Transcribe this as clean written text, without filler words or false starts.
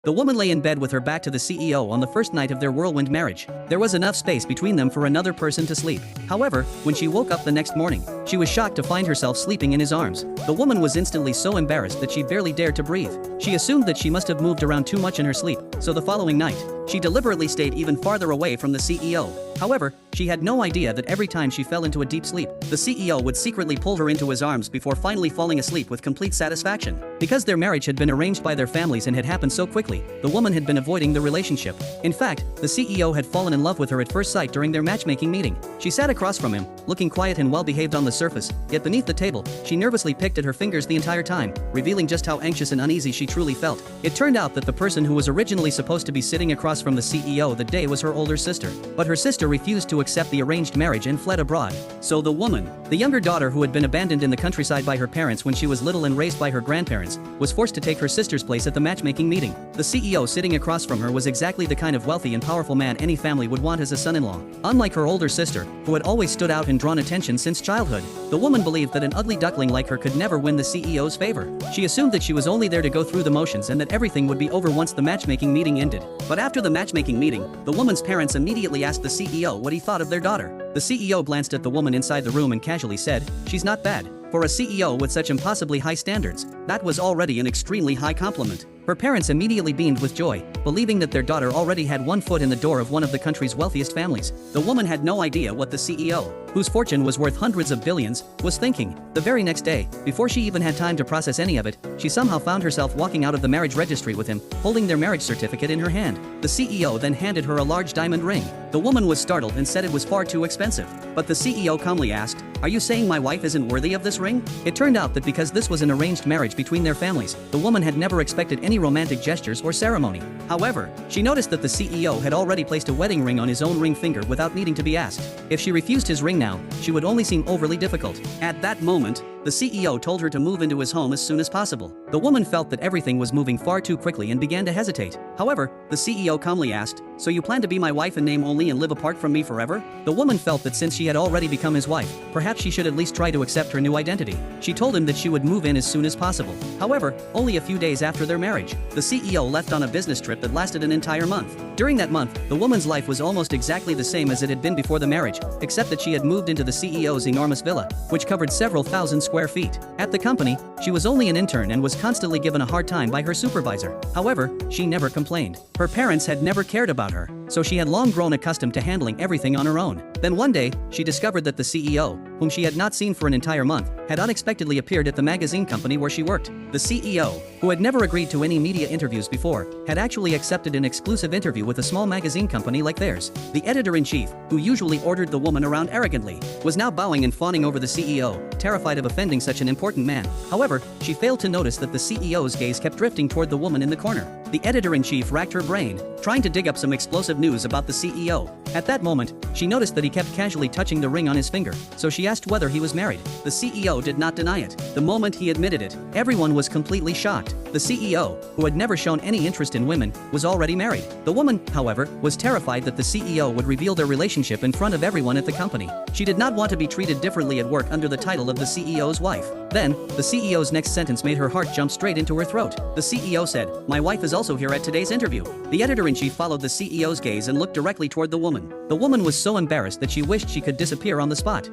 The woman lay in bed with her back to the CEO on the first night of their whirlwind marriage. There was enough space between them for another person to sleep. However, when she woke up the next morning, she was shocked to find herself sleeping in his arms. The woman was instantly so embarrassed that she barely dared to breathe. She assumed that she must have moved around too much in her sleep, so the following night, she deliberately stayed even farther away from the CEO. However, she had no idea that every time she fell into a deep sleep, the CEO would secretly pull her into his arms before finally falling asleep with complete satisfaction. Because their marriage had been arranged by their families and had happened so quickly, the woman had been avoiding the relationship. In fact, the CEO had fallen in love with her at first sight during their matchmaking meeting. She sat across from him, looking quiet and well-behaved on the surface, yet beneath the table, she nervously picked at her fingers the entire time, revealing just how anxious and uneasy she truly felt. It turned out that the person who was originally supposed to be sitting across from the CEO that day was her older sister. But her sister refused to accept the arranged marriage and fled abroad. So the woman, the younger daughter who had been abandoned in the countryside by her parents when she was little and raised by her grandparents, was forced to take her sister's place at the matchmaking meeting. The CEO sitting across from her was exactly the kind of wealthy and powerful man any family would want as a son-in-law. Unlike her older sister, who had always stood out and drawn attention since childhood, the woman believed that an ugly duckling like her could never win the CEO's favor. She assumed that she was only there to go through the motions and that everything would be over once the matchmaking meeting ended. But after the matchmaking meeting, the woman's parents immediately asked the CEO what he thought of their daughter. The CEO glanced at the woman inside the room and casually said, "She's not bad. For a CEO with such impossibly high standards, that was already an extremely high compliment." Her parents immediately beamed with joy, believing that their daughter already had one foot in the door of one of the country's wealthiest families. The woman had no idea what the CEO, whose fortune was worth hundreds of billions, was thinking. The very next day, before she even had time to process any of it, she somehow found herself walking out of the marriage registry with him, holding their marriage certificate in her hand. The CEO then handed her a large diamond ring. The woman was startled and said it was far too expensive. But the CEO calmly asked, "Are you saying my wife isn't worthy of this ring?" It turned out that because this was an arranged marriage between their families, the woman had never expected any romantic gestures or ceremony. However, she noticed that the CEO had already placed a wedding ring on his own ring finger without needing to be asked. If she refused his ring now, she would only seem overly difficult. At that moment, the CEO told her to move into his home as soon as possible. The woman felt that everything was moving far too quickly and began to hesitate. However, the CEO calmly asked, "So you plan to be my wife in name only and live apart from me forever?" The woman felt that since she had already become his wife, perhaps she should at least try to accept her new identity. She told him that she would move in as soon as possible. However, only a few days after their marriage, the CEO left on a business trip that lasted an entire month. During that month, the woman's life was almost exactly the same as it had been before the marriage, except that she had moved into the CEO's enormous villa, which covered several thousand square feet. At the company, she was only an intern and was constantly given a hard time by her supervisor. However, she never complained. Her parents had never cared about her, so she had long grown accustomed to handling everything on her own. Then one day, she discovered that the CEO, whom she had not seen for an entire month, had unexpectedly appeared at the magazine company where she worked. The CEO, who had never agreed to any media interviews before, had actually accepted an exclusive interview with a small magazine company like theirs. The editor-in-chief, who usually ordered the woman around arrogantly, was now bowing and fawning over the CEO, terrified of offending such an important man. However, she failed to notice that the CEO's gaze kept drifting toward the woman in the corner. The editor-in-chief racked her brain, trying to dig up some explosive news about the CEO. At that moment, she noticed that he kept casually touching the ring on his finger, so she asked whether he was married. The CEO did not deny it. The moment he admitted it, everyone was completely shocked. The CEO, who had never shown any interest in women, was already married. The woman, however, was terrified that the CEO would reveal their relationship in front of everyone at the company. She did not want to be treated differently at work under the title of the CEO's wife. Then, the CEO's next sentence made her heart jump straight into her throat. The CEO said, "My wife is also here at today's interview." The editor-in-chief followed the CEO's gaze and looked directly toward the woman. The woman was so embarrassed that she wished she could disappear on the spot.